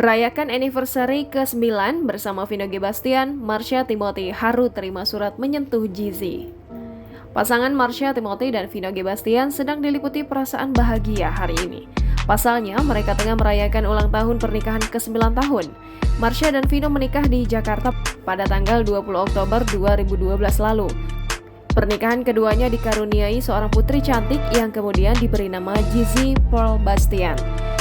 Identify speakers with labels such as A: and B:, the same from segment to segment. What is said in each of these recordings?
A: Rayakan anniversary ke-9 bersama Vino G. Bastian, Marsha Timothy haru terima surat menyentuh Jeezy. Pasangan Marsha Timothy dan Vino G. Bastian sedang diliputi perasaan bahagia hari ini. Pasalnya, mereka tengah merayakan ulang tahun pernikahan ke-9 tahun. Marsha dan Vino menikah di Jakarta pada tanggal 20 Oktober 2012 lalu. Pernikahan keduanya dikaruniai seorang putri cantik yang kemudian diberi nama Jeezy Pearl Bastian.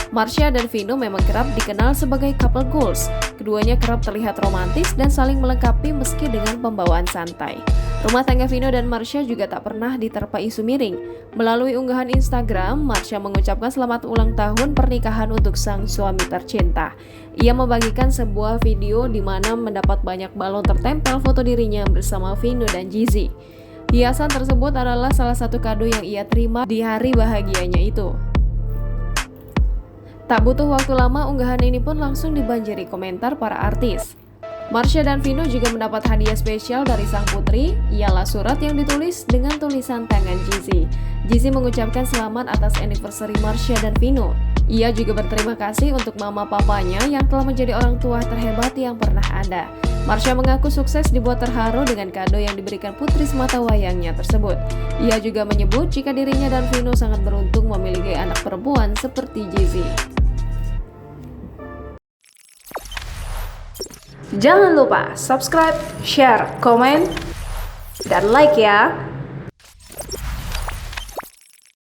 A: Marsha dan Vino memang kerap dikenal sebagai couple goals. Keduanya kerap terlihat romantis dan saling melengkapi meski dengan pembawaan santai. Rumah tangga Vino dan Marsha juga tak pernah diterpa isu miring. Melalui unggahan Instagram, Marsha mengucapkan selamat ulang tahun pernikahan untuk sang suami tercinta. Ia membagikan sebuah video di mana mendapat banyak balon tertempel foto dirinya bersama Vino dan Jeezy. Hiasan tersebut adalah salah satu kado yang ia terima di hari bahagianya itu. Tak butuh waktu lama, unggahan ini pun langsung dibanjiri komentar para artis. Marsha dan Vino juga mendapat hadiah spesial dari sang putri, ialah surat yang ditulis dengan tulisan tangan Jeezy. Jeezy mengucapkan selamat atas anniversary Marsha dan Vino. Ia juga berterima kasih untuk mama papanya yang telah menjadi orang tua terhebat yang pernah ada. Marsha mengaku sukses dibuat terharu dengan kado yang diberikan putri semata wayangnya tersebut. Ia juga menyebut jika dirinya dan Vino sangat beruntung memiliki anak perempuan seperti Jeezy.
B: Jangan lupa subscribe, share, komen, dan like ya!